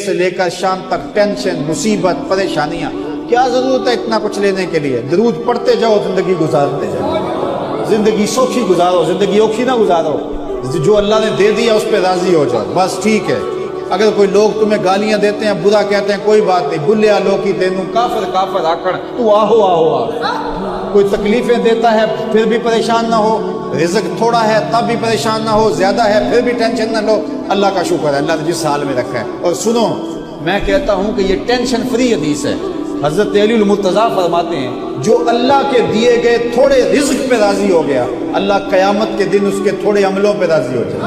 سے لے کر شام تک ٹینشن، مصیبت، پریشانیاں، کیا ضرورت ہے اتنا کچھ لینے کے لیے؟ درود پڑھتے جاؤ، زندگی گزارتے جاؤ، زندگی سوکھی گزارو، زندگی اوکھی نہ گزارو، جو اللہ نے دے دیا اس پہ راضی ہو جاؤ، بس ٹھیک ہے۔ اگر کوئی لوگ تمہیں گالیاں دیتے ہیں، برا کہتے ہیں، کوئی بات نہیں، بلیا لوکی تینوں کافر کافر آکڑ، تو آہو آہو آہو۔ کوئی تکلیفیں دیتا ہے پھر بھی پریشان نہ ہو، رزق تھوڑا ہے تب بھی پریشان نہ ہو، زیادہ ہے پھر بھی ٹینشن نہ لو، اللہ کا شکر ہے، اللہ نے جس حال میں رکھا ہے۔ اور سنو، میں کہتا ہوں کہ یہ ٹینشن فری حدیث ہے۔ حضرت علی المرتضیٰ فرماتے ہیں جو اللہ کے دیے گئے تھوڑے رزق پہ راضی ہو گیا، اللہ قیامت کے دن اس کے تھوڑے عملوں پہ راضی ہو جائے۔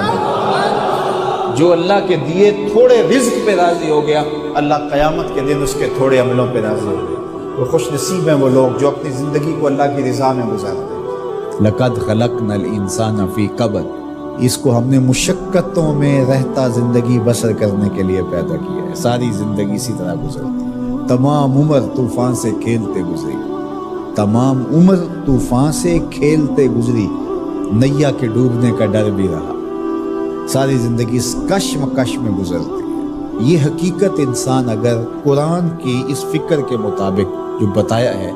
جو اللہ کے دیے تھوڑے رزق پہ راضی ہو گیا، اللہ قیامت کے دن اس کے تھوڑے عملوں پہ راضی ہو گیا۔ وہ خوش نصیب ہیں وہ لوگ جو اپنی زندگی کو اللہ کی رضا میں گزارتے ہیں۔ لَقَدْ خَلَقْنَا الْإِنسَانَ فِي كَبَدٍ، اس کو ہم نے مشقتوں میں رہتا زندگی بسر کرنے کے لیے پیدا کیا ہے۔ ساری زندگی اسی طرح گزرتی، تمام عمر طوفان سے کھیلتے گزری، تمام عمر طوفان سے کھیلتے گزری، نیا کے ڈوبنے کا ڈر بھی رہا، ساری زندگی اس کشمکش میں گزرتی ہے۔ یہ حقیقت انسان اگر قرآن کی اس فکر کے مطابق جو بتایا ہے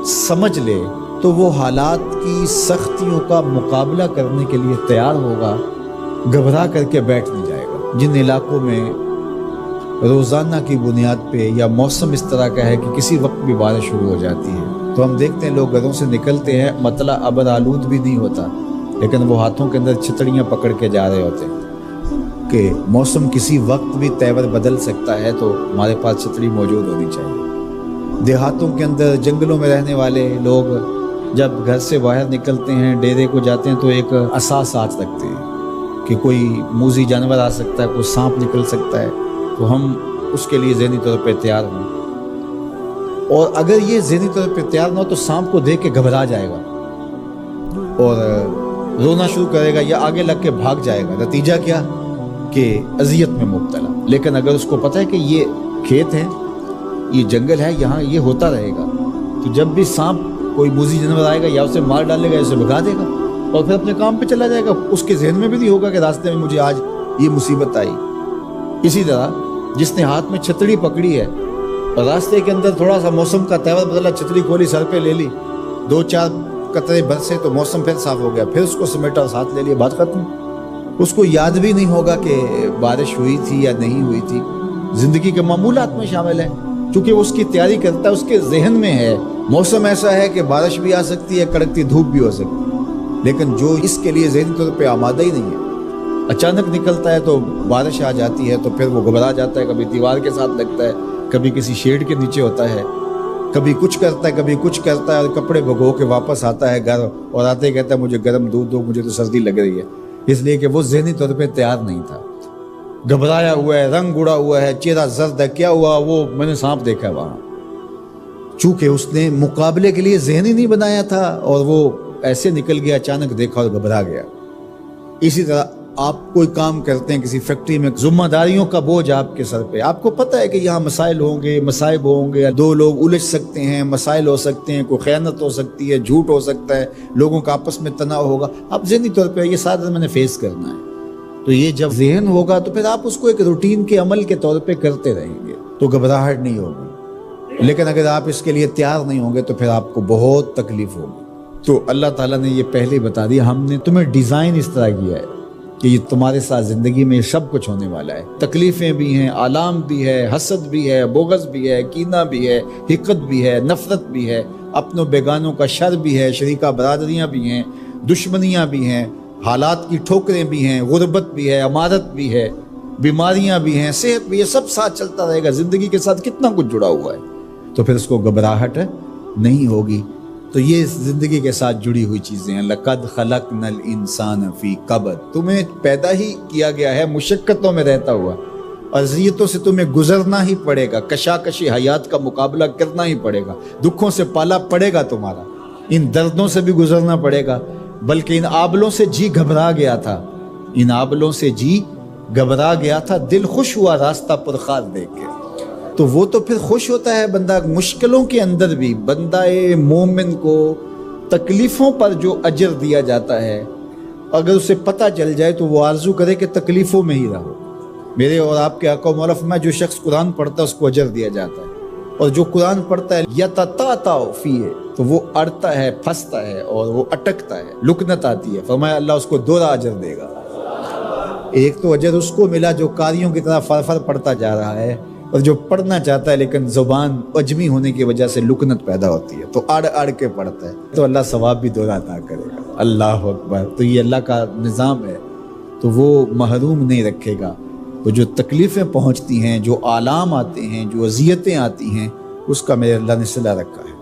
سمجھ لے تو وہ حالات کی سختیوں کا مقابلہ کرنے کے لیے تیار ہوگا، گھبرا کر کے بیٹھ نہیں جائے گا۔ جن علاقوں میں روزانہ کی بنیاد پہ یا موسم اس طرح کا ہے کہ کسی وقت بھی بارش شروع ہو جاتی ہے، تو ہم دیکھتے ہیں لوگ گھروں سے نکلتے ہیں، مطلع ابر آلود بھی نہیں ہوتا، لیکن وہ ہاتھوں کے اندر چھتڑیاں پکڑ کے جا رہے ہوتے ہیں کہ موسم کسی وقت بھی تیور بدل سکتا ہے، تو ہمارے پاس چھتڑی موجود ہونی چاہیے۔ دیہاتوں کے اندر جنگلوں میں رہنے والے لوگ جب گھر سے باہر نکلتے ہیں، ڈیرے کو جاتے ہیں، تو ایک عصا ساتھ رکھتے ہیں کہ کوئی موذی جانور آ سکتا ہے، کوئی سانپ نکل سکتا ہے، تو ہم اس کے لیے ذہنی طور پہ تیار ہوں۔ اور اگر یہ ذہنی طور پہ تیار نہ ہو تو سانپ کو دیکھ کے گھبرا جائے گا اور رونا شروع کرے گا یا آگے لگ کے بھاگ جائے گا، نتیجہ کیا کہ اذیت میں مبتلا۔ لیکن اگر اس کو پتہ ہے کہ یہ کھیت ہے، یہ جنگل ہے، یہاں یہ ہوتا رہے گا، تو جب بھی سانپ کوئی موذی جانور آئے گا یا اسے مار ڈالے گا یا اسے بھگا دے گا اور پھر اپنے کام پہ چلا جائے گا، اس کے ذہن میں بھی نہیں ہوگا کہ راستے میں مجھے آج یہ مصیبت آئی۔ اسی طرح جس نے ہاتھ میں چھتڑی پکڑی ہے اور راستے کے اندر تھوڑا سا موسم کا تیور بدلا، چھتڑی کھولی، سر پہ لے لی، 2-4 قطرے برسے تو موسم پھر صاف ہو گیا، پھر اس کو سمیٹا اور ساتھ لے لیا، بات ختم۔ اس کو یاد بھی نہیں ہوگا کہ بارش ہوئی تھی یا نہیں ہوئی تھی، زندگی کے معمولات میں شامل ہے، چونکہ وہ اس کی تیاری کرتا ہے، اس کے ذہن میں ہے موسم ایسا ہے کہ بارش بھی آ سکتی ہے، کڑکتی دھوپ بھی ہو سکتی ہے، لیکن جو اس کے لیے ذہنی طور پہ آمادہ ہی نہیں ہے، اچانک نکلتا ہے تو بارش آ جاتی ہے تو پھر وہ گھبرا جاتا ہے، کبھی دیوار کے ساتھ لگتا ہے، کبھی کسی شیڈ کے نیچے ہوتا ہے، کبھی کچھ کرتا ہے، کبھی کچھ کرتا ہے، اور کپڑے بھگو کے واپس آتا ہے گھر، اور آتے ہی کہتا ہے مجھے گرم دودھ دو، مجھے تو سردی لگ رہی ہے، اس لیے کہ وہ ذہنی طور پہ تیار نہیں تھا، گھبرایا ہوا ہے، رنگ اڑا ہوا ہے، چہرہ زرد ہے، کیا ہوا؟ وہ میں نے سانپ دیکھا وہاں، چونکہ اس نے مقابلے کے لیے ذہن ہی نہیں بنایا تھا اور وہ ایسے نکل گیا، اچانک دیکھا اور گھبرا گیا۔ اسی طرح آپ کوئی کام کرتے ہیں کسی فیکٹری میں، ذمہ داریوں کا بوجھ آپ کے سر پہ، آپ کو پتہ ہے کہ یہاں مسائل ہوں گے، مصائب ہوں گے، 2 لوگ الجھ سکتے ہیں، مسائل ہو سکتے ہیں، کوئی خیانت ہو سکتی ہے، جھوٹ ہو سکتا ہے، لوگوں کا آپس میں تناؤ ہوگا، آپ ذہنی طور پہ یہ سارا میں نے فیس کرنا ہے، تو یہ جب ذہن ہوگا تو پھر آپ اس کو ایک روٹین کے عمل کے طور پہ کرتے رہیں گے تو گھبراہٹ نہیں ہوگی۔ لیکن اگر آپ اس کے لیے تیار نہیں ہوں گے تو پھر آپ کو بہت تکلیف ہوگی۔ تو اللہ تعالیٰ نے یہ پہلے ہی بتا دیا، ہم نے تمہیں ڈیزائن اس طرح کیا ہے کہ یہ تمہارے ساتھ زندگی میں سب کچھ ہونے والا ہے، تکلیفیں بھی ہیں، آلام بھی ہے، حسد بھی ہے، بغض بھی ہے، کینہ بھی ہے، حقد بھی ہے، نفرت بھی ہے، اپنوں بیگانوں کا شر بھی ہے، شریکہ برادریاں بھی ہیں، دشمنیاں بھی ہیں، حالات کی ٹھوکریں بھی ہیں، غربت بھی ہے، امارت بھی ہے، بیماریاں بھی ہیں، صحت بھی ہے، سب ساتھ چلتا رہے گا، زندگی کے ساتھ کتنا کچھ جڑا ہوا ہے، تو پھر اس کو گھبراہٹ نہیں ہوگی۔ تو یہ زندگی کے ساتھ جڑی ہوئی چیزیں ہیں۔ لَقَدْ خَلَقْنَا الْإِنسَانَ فِي كَبَدٍ، تمہیں پیدا ہی کیا گیا ہے مشقتوں میں رہتا ہوا، اذیتوں سے تمہیں گزرنا ہی پڑے گا، کشاکشی حیات کا مقابلہ کرنا ہی پڑے گا، دکھوں سے پالا پڑے گا تمہارا، ان دردوں سے بھی گزرنا پڑے گا، بلکہ ان آبلوں سے جی گھبرا گیا تھا، ان آبلوں سے جی گھبرا گیا تھا، دل خوش ہوا راستہ پرخار دیکھ کے۔ تو وہ تو پھر خوش ہوتا ہے بندہ مشکلوں کے اندر بھی، بندہ مومن کو تکلیفوں پر جو اجر دیا جاتا ہے اگر اسے پتہ چل جائے تو وہ آرزو کرے کہ تکلیفوں میں ہی رہو، میرے اور آپ کے آقا و مولا فرمایا جو شخص قرآن پڑھتا ہے اس کو اجر دیا جاتا ہے، اور جو قرآن پڑھتا ہے یتتعتع فیہ تو وہ اڑتا ہے، پھنستا ہے اور وہ اٹکتا ہے، لکنت آتی ہے، فرمایا اللہ اس کو دوہرا اجر دے گا۔ ایک تو اجر اس کو ملا جو قاریوں کی طرح فر پڑھتا جا رہا ہے، اور جو پڑھنا چاہتا ہے لیکن زبان عجمی ہونے کی وجہ سے لکنت پیدا ہوتی ہے تو اڑ کے پڑھتا ہے، تو اللہ ثواب بھی دوہرا عطا کرے گا۔ اللہ اکبر۔ تو یہ اللہ کا نظام ہے، تو وہ محروم نہیں رکھے گا۔ تو جو تکلیفیں پہنچتی ہیں، جو آلام آتے ہیں، جو اذیتیں آتی ہیں، اس کا میرے اللہ نے صلہ رکھا ہے۔